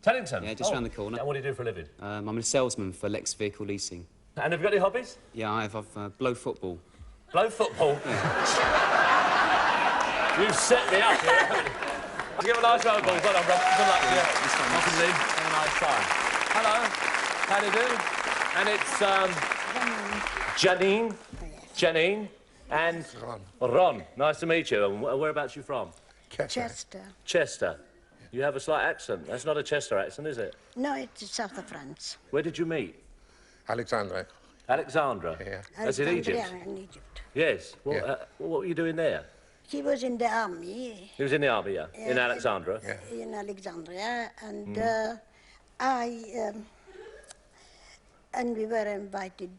Teddington? Yeah, just round the corner. And what do you do for a living? I'm a salesman for Lex Vehicle Leasing. And have you got any hobbies? Yeah, I have. I've blow football. Blow football? Yeah. You've set me up here, haven't you? I'll give a nice round of applause. Well done, Rob. Good luck to you. Welcome, Lynn. Have a nice time. Hello. How do you do? And it's, Janine. Janine. And Ron. Nice to meet you. And whereabouts are you from? Chester. Chester. You have a slight accent. That's not a Chester accent, is it? No, it's south of France. Where did you meet? Alexandra. Alexandra? Yeah. That's in Egypt? In Egypt. Yes. Well, Yeah. What were you doing there? He was in the army. He was in the army, yeah? In Alexandra? Yeah. In Alexandria, and and we were invited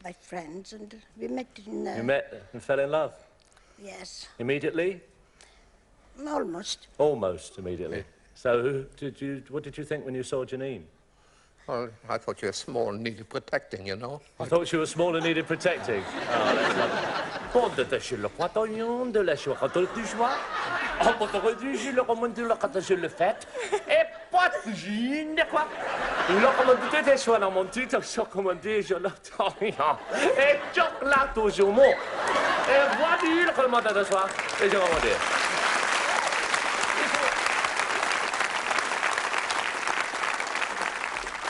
by friends, and we met in... You met and fell in love? Yes. Immediately? Almost. Almost immediately. Yeah. So, what did you think when you saw Janine? Well, I thought you were small and needed protecting, you know. I thought she was small and needed protecting. Oh, that's lovely. Quand je le crois, de la joie, quand tu vois, je le remonte là quand je le fais, et pas de quoi. Le remonte de choix dans mon titre, je commande, je l'entends, et choc là toujours. Et voilà, le remonte de choix, et je remonte.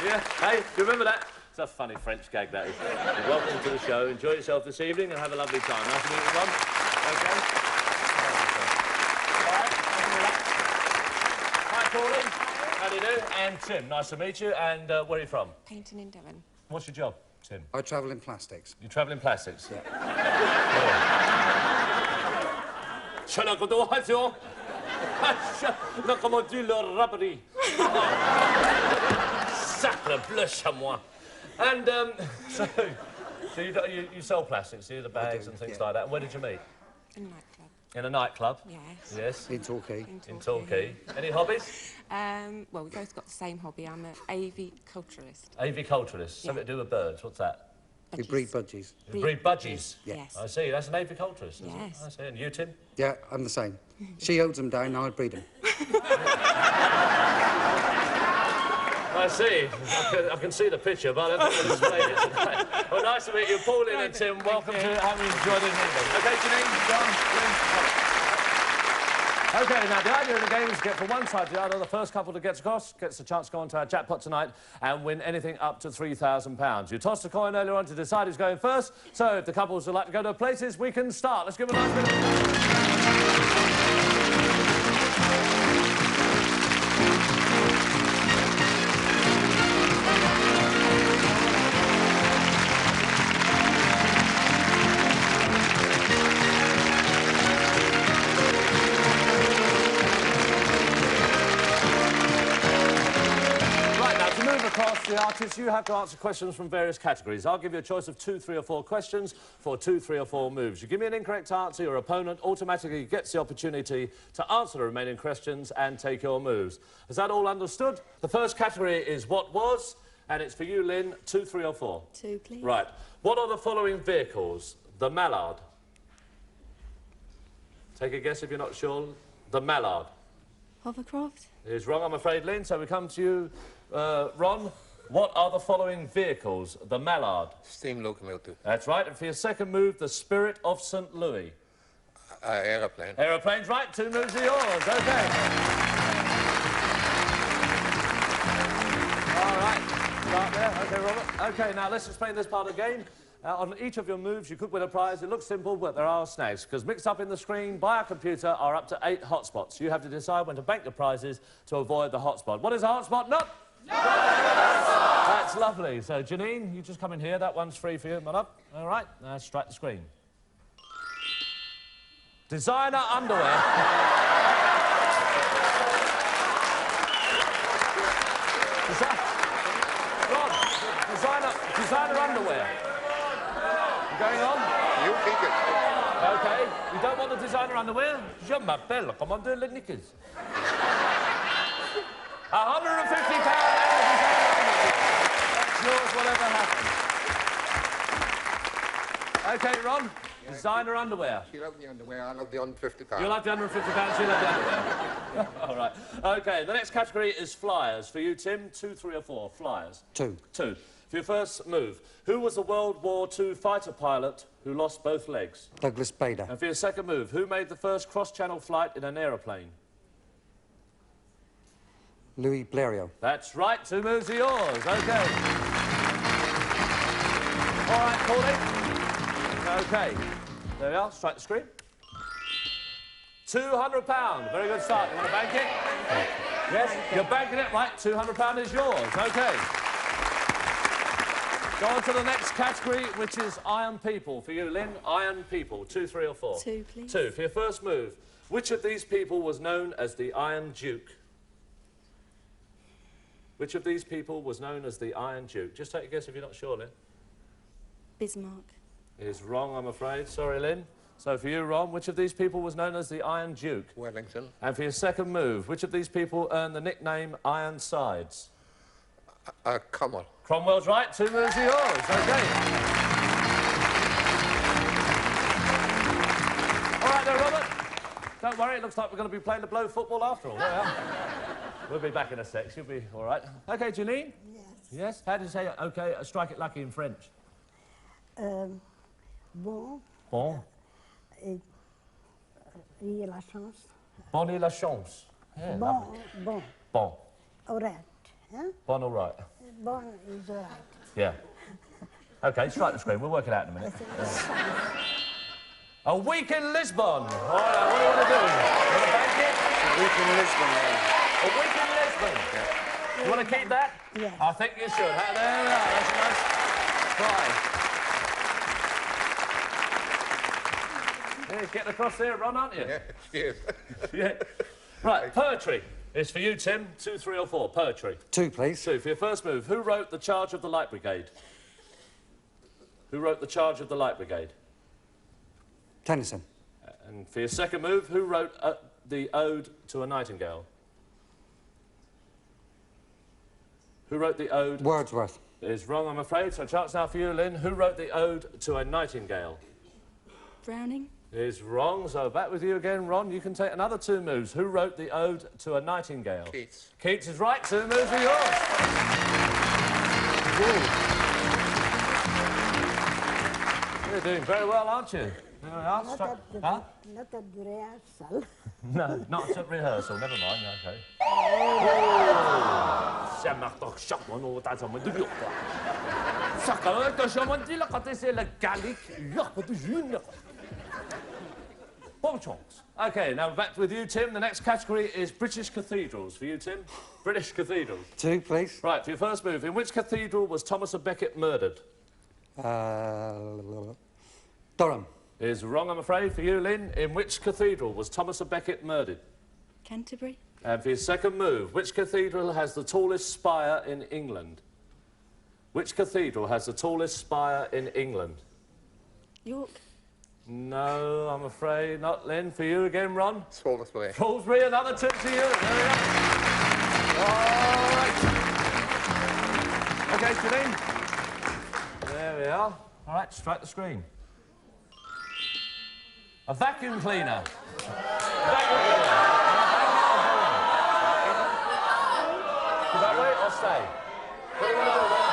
Yeah, hey, do you remember that? It's a funny French gag, that is. Welcome to the show. Enjoy yourself this evening and have a lovely time. Nice to meet you, Ron. OK? All right. Hi, Pauline. How do you do? And Tim, nice to meet you. And where are you from? Painting in Devon. What's your job, Tim? I travel in plastics. You travel in plastics? Yeah. Sacre bleu chamois. And, so you sell plastics, do you? The bags and things like that. And where did you meet? In a nightclub. In a nightclub? Yes. Yes. In Torquay. In Torquay. Any hobbies? Well, we both got the same hobby. I'm an aviculturist. Aviculturist? Yeah. Something to do with birds. What's that? We breed budgies. You breed budgies? Yes. I see. That's an aviculturist, isn't Yes. it? I see. And you, Tim? Yeah, I'm the same. She holds them down, I breed them. I see. I can see the picture, but I don't think we'll display it tonight. Well, nice to meet you. Pauline and Tim, welcome to Have You Enjoyed It? OK, Janine, John, OK, now, the idea of the game is to get from one side to the other. The first couple that gets across gets the chance to go on to our jackpot tonight and win anything up to £3,000. You tossed a coin earlier on to decide who's going first, so if the couples would like to go to places, we can start. Let's give them a nice bit of... The artists, you have to answer questions from various categories. I'll give you a choice of 2, 3 or 4 questions for 2, 3 or 4 moves. You give me an incorrect answer, your opponent automatically gets the opportunity to answer the remaining questions and take your moves. Is that all understood? The first category is what was, and it's for you, Lynn. 2, 3 or 4? 2, please. Right. What are the following vehicles? The mallard. Take a guess if you're not sure. The mallard. Hovercraft. Is wrong, I'm afraid, Lynn. So we come to you, Ron. What are the following vehicles? The mallard. Steam locomotive. That's right. And for your second move, the Spirit of St. Louis. Aeroplane. Aeroplane's right. 2 moves are yours. OK. All right. Start there. OK, Robert. OK, now let's explain this part of the game. On each of your moves, you could win a prize. It looks simple, but there are snags, because mixed up in the screen by our computer are up to 8 hotspots. You have to decide when to bank your prizes to avoid the hotspot. What is a hotspot? No! That's lovely. So, Janine, you just come in here. That one's free for you, my love. All right, now strike the screen. Designer underwear. Designer underwear. You going on? You think it. OK. You don't want the designer underwear? Je m'appelle Commander les knickers. £150. That's yours, whatever happens. OK, Ron, Designer underwear. She loved the underwear, I love the £150. You like the £150, you like the underwear. All right. OK, the next category is flyers. For you, Tim, 2, 3 or 4? Flyers. 2. 2. For your first move, who was the World War II fighter pilot who lost both legs? Douglas Bader. And for your second move, who made the first cross-channel flight in an aeroplane? Louis Blériot. That's right, 2 moves are yours. OK. All right, Paulie. OK. There we are, strike the screen. £200. Very good start. You want to bank it? Yes, you're banking it. Right, £200 is yours. OK. Go on to the next category, which is Iron People. For you, Lynn, Iron People. 2, 3 or 4? 2, please. 2. For your first move, which of these people was known as the Iron Duke? Which of these people was known as the Iron Duke? Just take a guess if you're not sure, Lynn. Bismarck. Is wrong, I'm afraid. Sorry, Lynn. So for you, Ron, which of these people was known as the Iron Duke? Wellington. And for your second move, which of these people earned the nickname Iron Sides? Cromwell. Cromwell's right. 2 moves are yours. OK. All right there, Robert. Don't worry, it looks like we're going to be playing the blow football after all. There we are. We'll be back in a sec. You'll be all right. OK, Janine? Yes. Yes? How do you say, OK, strike it lucky in French? Bon, Bon. et la chance. Bon et la chance. Yeah, Bon, lovely. bon, Bon. all right. Huh? Bon, all right. Bon is all right. Yeah. OK, strike the screen. We'll work it out in a minute. A week in Lisbon. All right, what do you want to do? You want to bank it? A week in Lisbon, A week in Lisbon. You want to keep that? Yes. I think you should. There we are. That's a nice try. Yeah, you're getting across there, Ron, aren't you? Yeah, she is. Yeah. Right, poetry. It's for you, Tim. 2, 3 or 4? Poetry. 2, please. 2. For your first move, who wrote The Charge of the Light Brigade? Who wrote The Charge of the Light Brigade? Tennyson. And for your second move, who wrote the Ode to a Nightingale? Who wrote the Ode... Wordsworth. Is wrong, I'm afraid. So a chance now for you, Lynn. Who wrote the Ode to a Nightingale? Browning. Is wrong. So back with you again, Ron. You can take another 2 moves. Who wrote the Ode to a Nightingale? Keats. Keats is right. 2 moves are yours. Ooh. You're doing very well, aren't you? There we are. Huh? Not at the rehearsal. No, not at rehearsal. Never mind. OK. Bon chance. OK, now back with you, Tim. The next category is British cathedrals. For you, Tim? British cathedrals. 2, please. Right, for your first move, in which cathedral was Thomas à Becket murdered? Durham. Is wrong, I'm afraid. For you, Lynn, in which cathedral was Thomas à Becket murdered? Canterbury. And for your second move, which cathedral has the tallest spire in England? Which cathedral has the tallest spire in England? York. No, I'm afraid not, Lynn. For you again, Ron? Salisbury. Salisbury, another 2 to you. There we are. All right. OK, Janine. There we are. All right, strike the screen. A vacuum cleaner. Vacuum cleaner. Should I wait or stay? What do you want to do, then?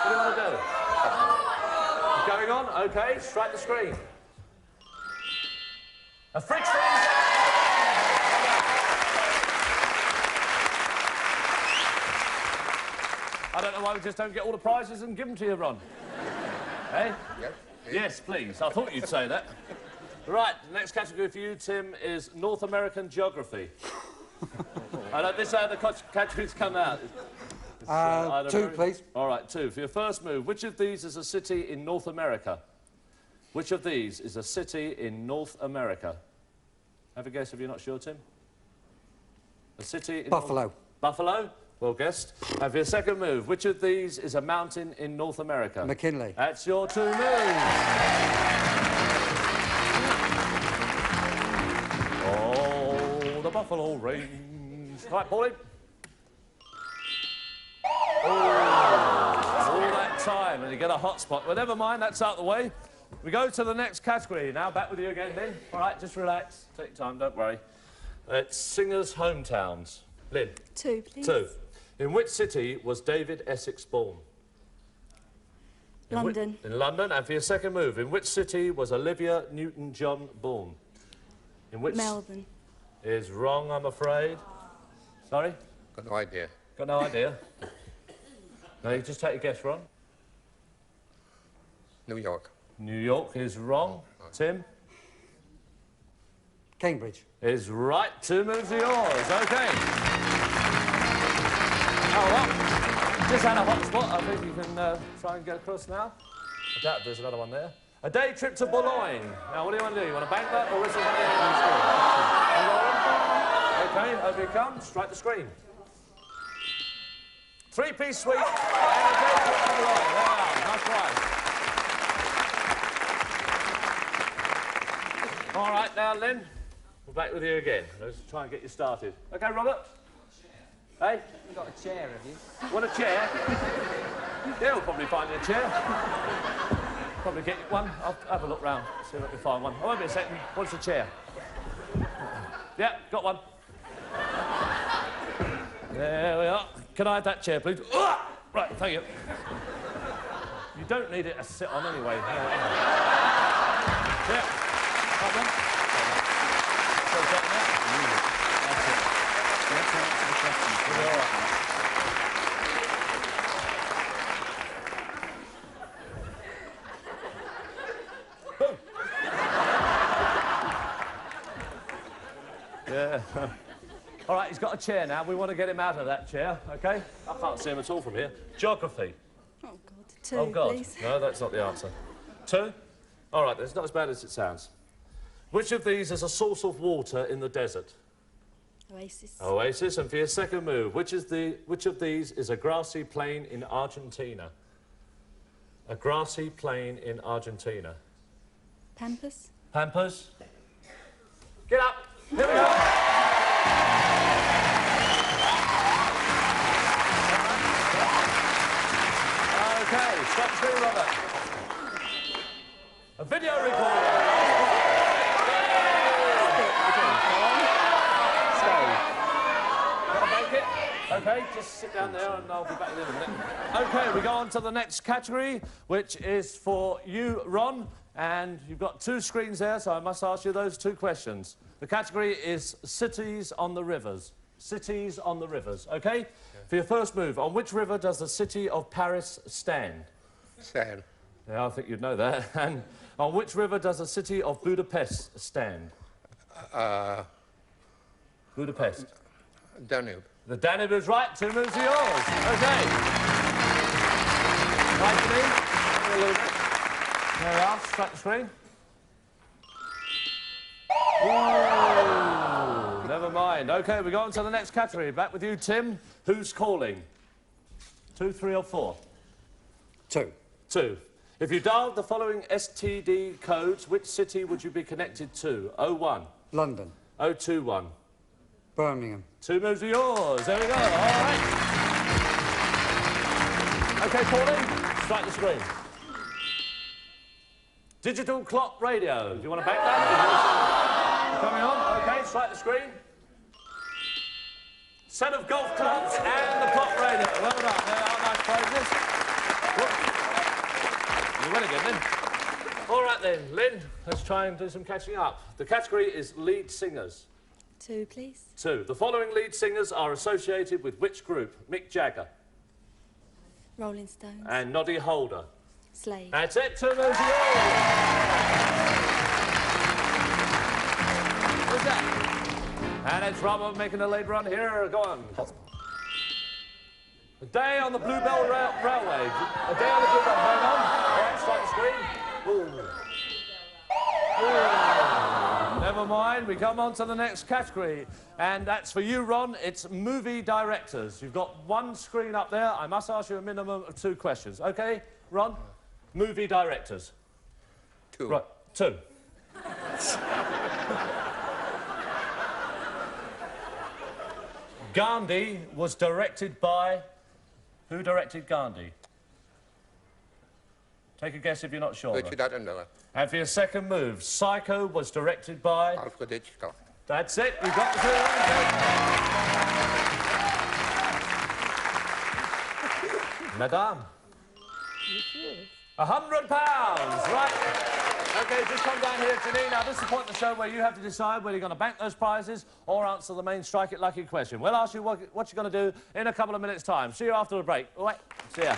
What do you want to do? Going on? OK, strike the screen. A fridge freezer! I don't know why we just don't get all the prizes and give them to you, Ron. Eh? Yes. Yes, please. I thought you'd say that. Right, the next category for you, Tim, is North American geography. I know this is how the categories come out. 2, please. All right, 2. For your first move, which of these is a city in North America? Which of these is a city in North America? Have a guess if you're not sure, Tim. A city in... Buffalo. Buffalo? Well guessed. And for your second move, which of these is a mountain in North America? McKinley. That's your 2 moves. Oh, the Buffalo Range. Right, Paulie. Oh, all that time and you get a hot spot. Well, never mind, that's out the way. We go to the next category. Now, back with you again, Lynn. All right, just relax. Take your time, don't worry. It's singers' hometowns. Lynn. 2, please. 2. In which city was David Essex born? London. In London. And for your second move, in which city was Olivia Newton-John born? In which... Melbourne. Is wrong, I'm afraid. Sorry? Got no idea. Got no idea? No, you just take your guess, Ron. New York. New York is wrong. Tim? Cambridge. Is right. 2 moves are yours. OK. Oh, well, just had a hot spot. I think you can try and get across now. I doubt there's another one there. A day trip to Boulogne. Now, what do you want to do? You want to bank that or whistle at the end of the screen? OK, over you come. Strike the screen. 3-piece suite and a day trip to Boulogne. There we are. Nice prize. All right, now, Lynn, we're back with you again. Let's try and get you started. OK, Robert? Hey? You've got a chair, have you? Want a chair? Yeah, we'll probably find you a chair. Probably get you one. I'll have a look round, see if I can find one. I won't be a second. What's a chair? Yeah, got one. There we are. Can I have that chair, please? Right, thank you. You don't need it to sit on anyway. Yeah. That one. So that there. That's it. You're all right. Yeah. All right, he's got a chair now. We want to get him out of that chair, OK? I can't see him at all from here. Geography. Oh, God. 2, Oh, God. please. No, that's not the answer. 2? All right, it's not as bad as it sounds. Which of these is a source of water in the desert? Oasis. Oasis. And for your second move, which of these is a grassy plain in Argentina? A grassy plain in Argentina. Pampas. Pampas. Get up. Here we go. OK, stop screen, Robert. A video recorder. Gotta make it? OK, just sit down there and I'll be back with you in a minute. OK, we go on to the next category, which is for you, Ron. And you've got 2 screens there, so I must ask you those 2 questions. The category is cities on the rivers. Cities on the rivers, OK? For your first move, on which river does the city of Paris stand? Seine. Yeah, I think you'd know that. And on which river does the city of Budapest stand? Budapest. Danube. The Danube is right. 2 moves are yours. OK. Right, Janine? A little bit. There we are. Strike the screen. Ooh, never mind. OK, we go on to the next category. Back with you, Tim. Who's calling? 2, 3 or 4? 2. 2. If you dialed the following STD codes, which city would you be connected to? 01. London. 021. Birmingham. 2 moves are yours. There we go. All right. OK, Pauline, strike the screen. Digital clock radio. Do you want to back that? Coming on. OK, strike the screen. Set of golf clubs and the clock radio. Well done. There are nice prizes. You win again, then. All right, then, Lynn, let's try and do some catching up. The category is lead singers. 2, please. 2. The following lead singers are associated with which group? Mick Jagger. Rolling Stones. And Noddy Holder. Slade. That's it. 2 moves are yours. What's that? And it's Robert making a lead run here. Go on. A day on the Bluebell Railway. A day on the Bluebell. Hang on. All right, start the screen. Ooh. Ooh. Never mind. We come on to the next category. And that's for you, Ron. It's movie directors. You've got 1 screen up there. I must ask you a minimum of 2 questions. OK, Ron? Movie directors. 2. Right, 2. Gandhi was directed by... Who directed Gandhi? Take a guess if you're not sure. Richard Attenborough. And for your second move, Psycho was directed by... Alfred Hitchcock. That's it. You've got the two. Madame. £100, right. OK, just come down here, Janine. Now, this is the point of the show where you have to decide whether you're going to bank those prizes or answer the main Strike It Lucky question. We'll ask you what you're going to do in a couple of minutes' time. See you after the break. All right, see ya.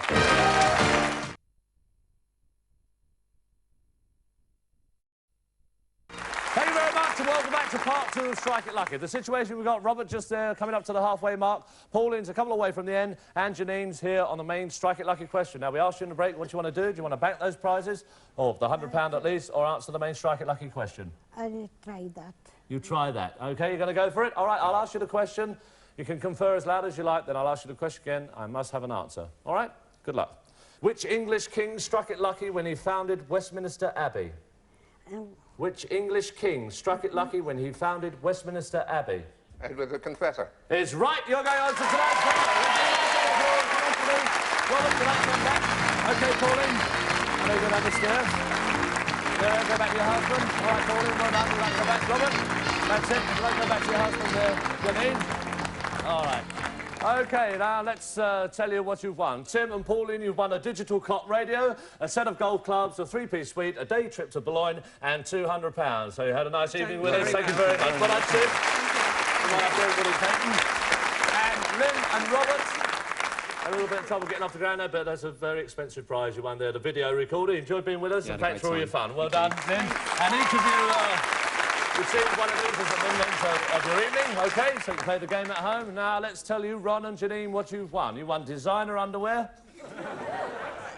Thank you very much and welcome back to part 2 of Strike It Lucky. The situation we've got Robert just there coming up to the halfway mark, Pauline's a couple away from the end, and Janine's here on the main Strike It Lucky question. Now, we asked you in the break what you want to do. Do you want to bank those prizes, or the £100 at least, or answer the main Strike It Lucky question? I'll try that. You try that. OK, you're going to go for it? All right, I'll ask you the question. You can confer as loud as you like, then I'll ask you the question again. I must have an answer. All right? Good luck. Which English king struck it lucky when he founded Westminster Abbey? Which English king struck it lucky when he founded Westminster Abbey? Edward the Confessor. Is right. You're going on to tonight's part. Robert, you like to come back? OK, Pauline. I know you're going to have the stairs. Yeah, go back to your husband. All right, Pauline, well done. You'd like to go back, Robert? That's it. You'd like to go back to your husband there, Janine? All right. OK, now let's tell you what you've won. Tim and Pauline, you've won a digital clock radio, a set of golf clubs, a 3-piece suite, a day trip to Boulogne, and £200. So you had a nice evening with us. Thank you very much. Well done, Tim. Well done, everybody. Thank you. And Lynn and Robert, a little bit of trouble getting off the ground there, but that's a very expensive prize you won there, the video recorder. You enjoyed being with us, and thanks for all your fun. Well done, Lynn. And each of you... received one of these as a memento of your evening, OK? So you play the game at home. Now, let's tell you, Ron and Janine, what you've won. You won designer underwear,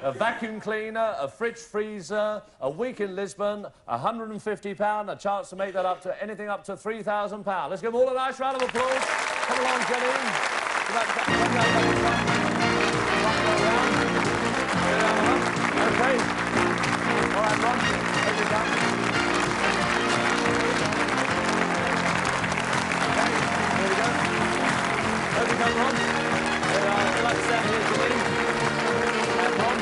a vacuum cleaner, a fridge freezer, a week in Lisbon, £150, a chance to make that up to anything up to £3,000. Let's give them all a nice round of applause. Come along, Janine. OK. All right, Ron. Here we go. Ron. Would you like to stand here, Janine? And Ron,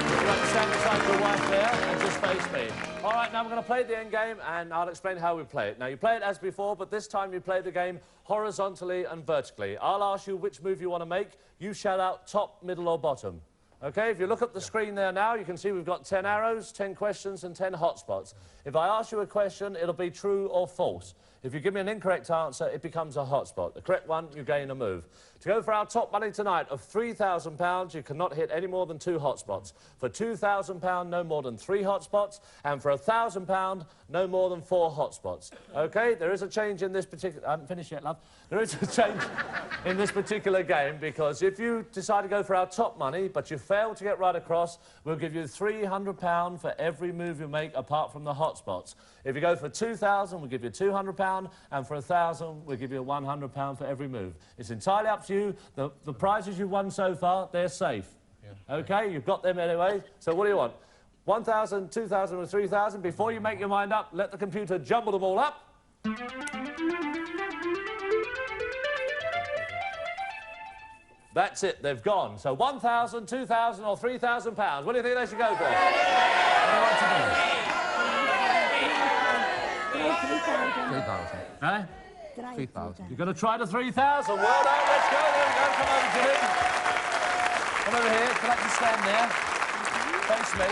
would you like to stand beside your wife there and just face me? All right, now we're going to play the end game, and I'll explain how we play it. Now, you play it as before, but this time you play the game horizontally and vertically. I'll ask you which move you want to make. You shout out top, middle, or bottom. OK, if you look at the screen there now, you can see we've got 10 arrows, 10 questions, and 10 hotspots. If I ask you a question, it'll be true or false. If you give me an incorrect answer, it becomes a hotspot. The correct one, you gain a move. To go for our top money tonight of £3,000, you cannot hit any more than 2 hotspots. For £2,000, no more than 3 hotspots. And for £1,000, no more than 4 hotspots. OK, there is a change in this particular... I haven't finished yet, love. There is a change in this particular game, because if you decide to go for our top money, but you fail to get right across, we'll give you £300 for every move you make, apart from the hotspots. If you go for £2,000, we'll give you £200, and for £1,000, we'll give you £100 for every move. It's entirely up to you. The prizes you've won so far, they're safe. Yeah. OK, you've got them anyway. So what do you want? 1,000, 2,000 or 3,000? Before you make your mind up, let the computer jumble them all up. That's it, they've gone. So 1,000, 2,000 or £3,000. What do you think they should go for? What do you want to do? 3,000. Eh? 3,000. You're going to try the 3,000. Well done, let's go. There we go. Come over, Janine. Come over here. If you'd like to stand there. Face me.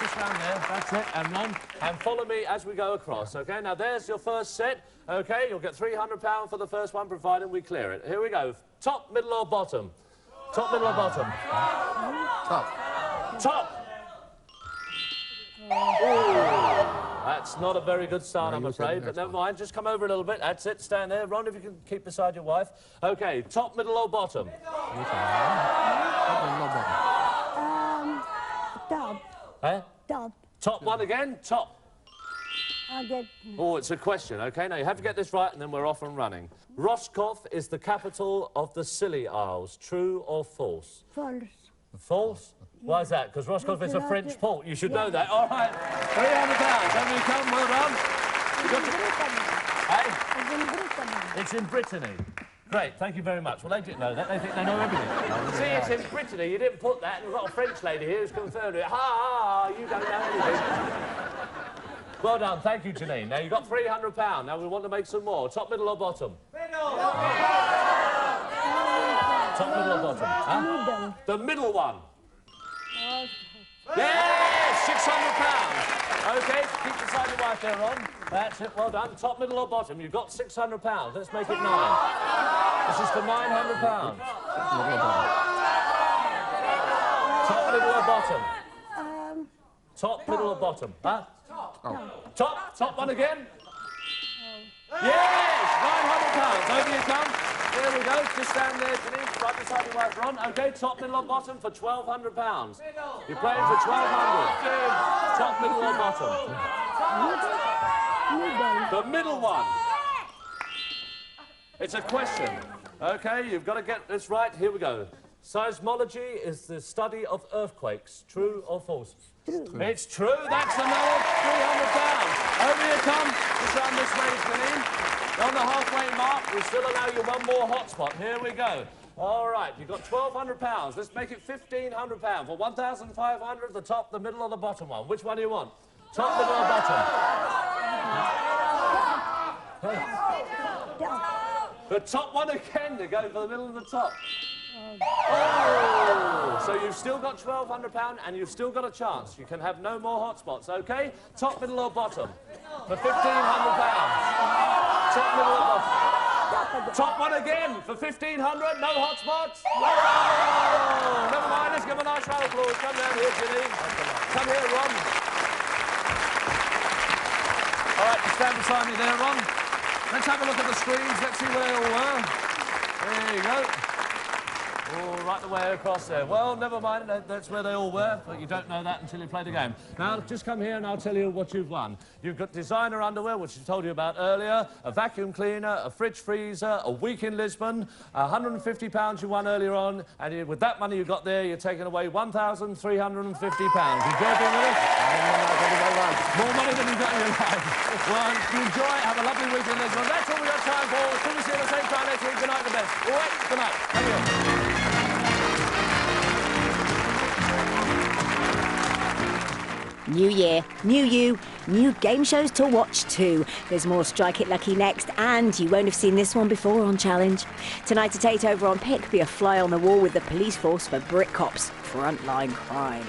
Just round there. That's it. And Ron. And follow me as we go across, OK? Now, there's your first set. OK, you'll get £300 for the first one, provided we clear it. Here we go. Top, middle or bottom? Top, middle or bottom? Top. Top. Ooh, that's not a very good start, I'm afraid, but never mind. Just come over a little bit. That's it. Stand there. Ron, if you can keep beside your wife. OK, top, middle or bottom? Top. Eh? Top. Top one again? Top. I'll get... Oh, it's a question, OK? Now, you have to get this right, and then we're off and running. Roscoff is the capital of the Scilly Isles. True or false? False. False? Why is that? Because Roscoff is a French port. You should know that. All right. £300. Over you come. Well done. It's in Britain. Hey? It's in Britain. It's in Brittany. Great, thank you very much. Well, they didn't know that. They think they know everything. See, it's in Brittany. You didn't put that, and we've got a French lady here who's confirmed it. Ha, ha, you don't know anything. Well done, thank you, Janine. Now, you've got £300. Now, we want to make some more. Top, middle or bottom? Middle! Top, middle or bottom? Huh? Middle. The middle one. Yes, £600. OK, keep beside your wife there, Ron. That's it, well done. Top, middle or bottom? You've got £600. Let's make it 9. This is for £900. Top, middle or bottom? Top, middle or bottom? Huh? Top one again? Yes, £900. Over you come. There we go. Just stand there, Janine. Right beside your wife, Ron. OK, top, middle or bottom for £1,200. You're playing for £1,200. Top, middle or bottom? The middle one. It's a question. OK, you've got to get this right. Here we go. Seismology is the study of earthquakes. True or false? True. It's true. That's another £300. Over you come. Just round this way, Janine. On the halfway mark, we still allow you one more hotspot. Here we go. All right, you've got £1,200. Let's make it £1,500. For 1,500, the top, the middle, or the bottom one? Which one do you want? Top, middle, or bottom? The top one again to go for the middle and the top. Oh! So you've still got £1,200 and you've still got a chance. You can have no more hotspots, OK? Top, middle, or bottom? For £1,500. Top, middle, or bottom? Top one again for 1,500. No hotspots. Oh, never mind. Let's give him a nice round of applause. Come down here, Janine. Come here, Ron. All right, you stand beside me there, Ron. Let's have a look at the screens. Let's see where they all were. There you go. All right the way across there. Well, never mind. That's where they all were, but you don't know that until you play the game. Now, just come here and I'll tell you what you've won. You've got designer underwear, which I told you about earlier, a vacuum cleaner, a fridge freezer, a week in Lisbon, £150 you won earlier on, and with that money you got there, you're taking away £1,350. You joking with us? More money than you've got in your life. Well, enjoy, have a lovely week in Lisbon. That's all we've got time for. Till we see you at the same time next week. Good night, the best. All right, good night. Thank you. New year, new you, new game shows to watch too. There's more Strike It Lucky next, and you won't have seen this one before on Challenge. Tonight at 8 over on Pick, be a fly on the wall with the police force for Brick Cops, Frontline Crime.